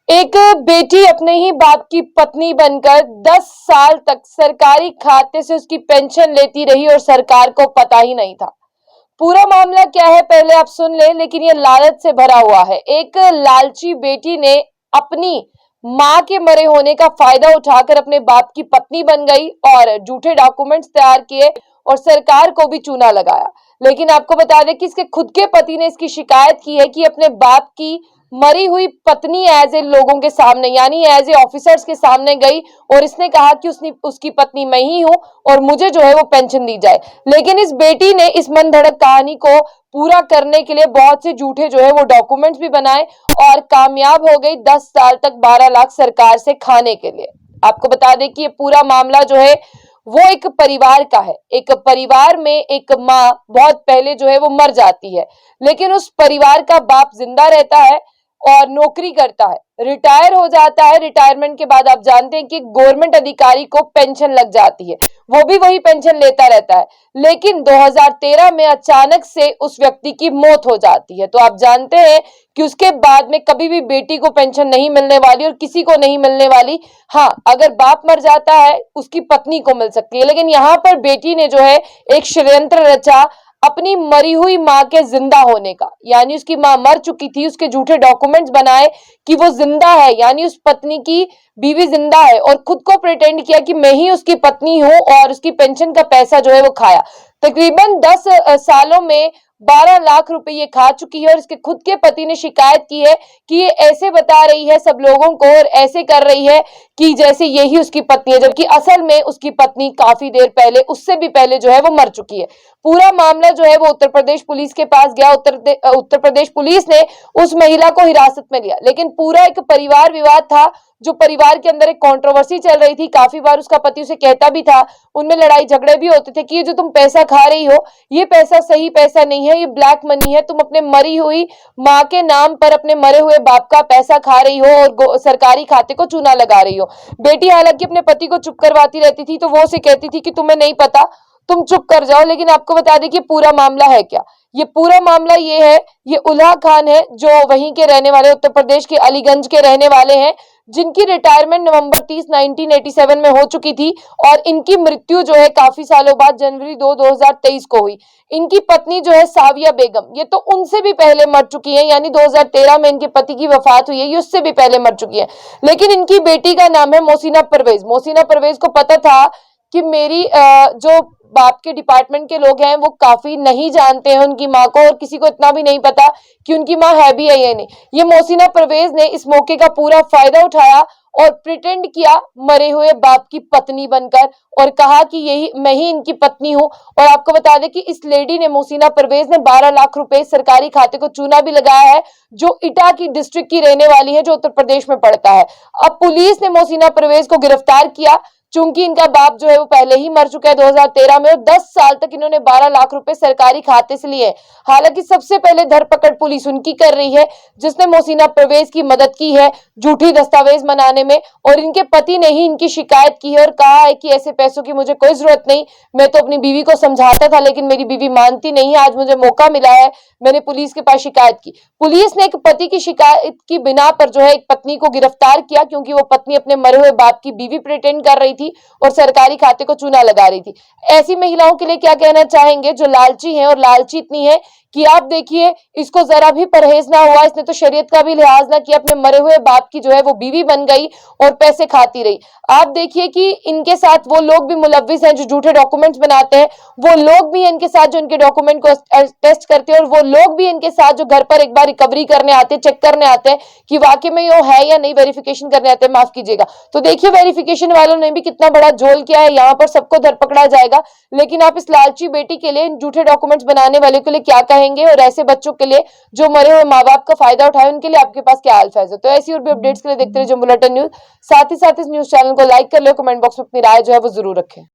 एक बेटी अपने ही बाप की पत्नी बनकर 10 साल तक सरकारी खाते से उसकी पेंशन लेती रही और सरकार को पता ही नहीं था। पूरा मामला क्या है पहले आप सुन ले, लेकिन ये लालच से भरा हुआ है। एक लालची बेटी ने अपनी मां के मरे होने का फायदा उठाकर अपने बाप की पत्नी बन गई और झूठे डॉक्यूमेंट्स तैयार किए और सरकार को भी चूना लगाया। लेकिन आपको बता दें कि इसके खुद के पति ने इसकी शिकायत की है कि अपने बाप की मरी हुई पत्नी एज ए लोगों के सामने यानी एज ए ऑफिसर्स के सामने गई और इसने कहा कि उसकी पत्नी मैं ही हूं और मुझे जो है वो पेंशन दी जाए। लेकिन इस बेटी ने इस मन धड़क कहानी को पूरा करने के लिए बहुत से झूठे जो है वो डॉक्यूमेंट्स भी बनाए और कामयाब हो गई 10 साल तक 12 लाख सरकार से खाने के लिए। आपको बता दें कि ये पूरा मामला जो है वो एक परिवार का है। एक परिवार में एक माँ बहुत पहले जो है वो मर जाती है, लेकिन उस परिवार का बाप जिंदा रहता है और नौकरी करता है, रिटायर हो जाता है। रिटायरमेंट के बाद आप जानते हैं कि गवर्नमेंट अधिकारी को पेंशन लग जाती है, वो भी वही पेंशन लेता रहता है। लेकिन 2013 में अचानक से उस व्यक्ति की मौत हो जाती है, तो आप जानते हैं कि उसके बाद में कभी भी बेटी को पेंशन नहीं मिलने वाली और किसी को नहीं मिलने वाली। हाँ, अगर बाप मर जाता है उसकी पत्नी को मिल सकती है, लेकिन यहाँ पर बेटी ने जो है एक षड्यंत्र रचा अपनी मरी हुई मां के जिंदा होने का। यानी उसकी मां मर चुकी थी, उसके झूठे डॉक्यूमेंट्स बनाए कि वो जिंदा है, यानी उस पत्नी की बीवी जिंदा है, और खुद को प्रिटेंड किया कि मैं ही उसकी पत्नी हूं और उसकी पेंशन का पैसा जो है वो खाया। तकरीबन 10 सालों में 12 लाख रुपए ये खा चुकी है और इसके खुद के पति ने शिकायत की है कि ये ऐसे बता रही है सब लोगों को और ऐसे कर रही है कि जैसे यही उसकी पत्नी है, जबकि असल में उसकी पत्नी काफी देर पहले, उससे भी पहले जो है वो मर चुकी है। पूरा मामला जो है वो उत्तर प्रदेश पुलिस के पास गया। उत्तर प्रदेश पुलिस ने उस महिला को हिरासत में लिया, लेकिन पूरा एक परिवार विवाद था, जो परिवार के अंदर एक कंट्रोवर्सी चल रही थी। काफी बार उसका पति उसे कहता भी था, उनमें लड़ाई झगड़े भी होते थे कि ये जो तुम पैसा खा रही हो ये पैसा सही पैसा नहीं है, ये ब्लैक मनी है, तुम अपने मरी हुई माँ के नाम पर अपने मरे हुए बाप का पैसा खा रही हो और सरकारी खाते को चूना लगा रही हो। बेटी हालांकि अपने पति को चुप करवाती रहती थी, तो वो उसे कहती थी कि तुम्हें नहीं पता, तुम चुप कर जाओ। लेकिन आपको बता दें कि पूरा मामला है क्या। ये पूरा मामला ये है, ये उल्हा खान है जो वहीं के रहने वाले, उत्तर प्रदेश के अलीगंज के रहने वाले हैं, जिनकी रिटायरमेंट नवंबर 30 1987 में हो चुकी थी और इनकी मृत्यु जो है काफी सालों बाद जनवरी 2 2023 को हुई। इनकी पत्नी जो है साविया बेगम, ये तो उनसे भी पहले मर चुकी है, यानी 2013 में इनके पति की वफात हुई है, ये उससे भी पहले मर चुकी है। लेकिन इनकी बेटी का नाम है मोहसिना परवेज। मोहसिना परवेज को पता था कि मेरी जो बाप के डिपार्टमेंट के लोग हैं वो काफी नहीं जानते हैं उनकी माँ को, और किसी को इतना भी नहीं पता कि उनकी माँ है भी है या नहीं। ये मोहसिना परवेज ने इस मौके का पूरा फायदा उठाया और प्रिटेंड किया मरे हुए बाप की पत्नी बनकर और कहा कि यही मैं ही इनकी पत्नी हूं। और आपको बता दें कि इस लेडी ने, मोहसिना परवेज ने 12 लाख रुपए सरकारी खाते को चूना भी लगाया है, जो इटा की डिस्ट्रिक्ट की रहने वाली है, जो उत्तर प्रदेश में पड़ता है। अब पुलिस ने मोहसिना परवेज को गिरफ्तार किया, चूंकि इनका बाप जो है वो पहले ही मर चुका है 2013 में, और 10 साल तक इन्होंने 12 लाख रुपए सरकारी खाते से लिए। हालांकि सबसे पहले धरपकड़ पुलिस उनकी कर रही है जिसने मोहसिना परवेज की मदद की है झूठी दस्तावेज बनाने में, और इनके पति ने ही इनकी शिकायत की है और कहा है कि ऐसे पैसों की मुझे कोई जरूरत नहीं, मैं तो अपनी बीवी को समझाता था लेकिन मेरी बीवी मानती नहीं है, आज मुझे मौका मिला है, मैंने पुलिस के पास शिकायत की। पुलिस ने एक पति की शिकायत की बिना पर जो है एक पत्नी को गिरफ्तार किया, क्योंकि वो पत्नी अपने मरे हुए बाप की बीवी प्रिटेंड कर रही थी और सरकारी खाते को चूना लगा रही थी। ऐसी महिलाओं के लिए क्या कहना चाहेंगे जो लालची हैं, और लालची इतनी है कि आप देखिए इसको जरा भी परहेज ना हुआ, इसने तो शरीयत का भी लिहाज ना किया, अपने मरे हुए बाप की जो है वो बीवी बन गई और पैसे खाती रही। आप देखिए कि इनके साथ वो लोग भी मुलव्विस हैं जो झूठे डॉक्यूमेंट्स बनाते हैं, वो लोग भी इनके साथ जो इनके डॉक्यूमेंट को टेस्ट करते हैं, और वो लोग भी इनके साथ जो घर पर एक बार रिकवरी करने आते हैं, चेक करने आते हैं कि वाकई में ये है या नहीं, वेरिफिकेशन करने आते हैं, माफ कीजिएगा। तो देखिए वेरिफिकेशन वालों ने भी कितना बड़ा झोल किया है, यहाँ पर सबको धरपकड़ा जाएगा। लेकिन आप इस लालची बेटी के लिए, इन झूठे डॉक्यूमेंट्स बनाने वाले के लिए क्या कहेंगे, और ऐसे बच्चों के लिए जो मरे हुए माँ बाप का फायदा उठाए उनके लिए आपके पास क्या अल्फाज है। तो ऐसी और भी अपडेट्स के लिए देखते रहिए बुलेटिन न्यूज। साथ ही इस न्यूज चैनल को लाइक कर लो, कमेंट बॉक्स में अपनी राय जो है वो जरूर रखें।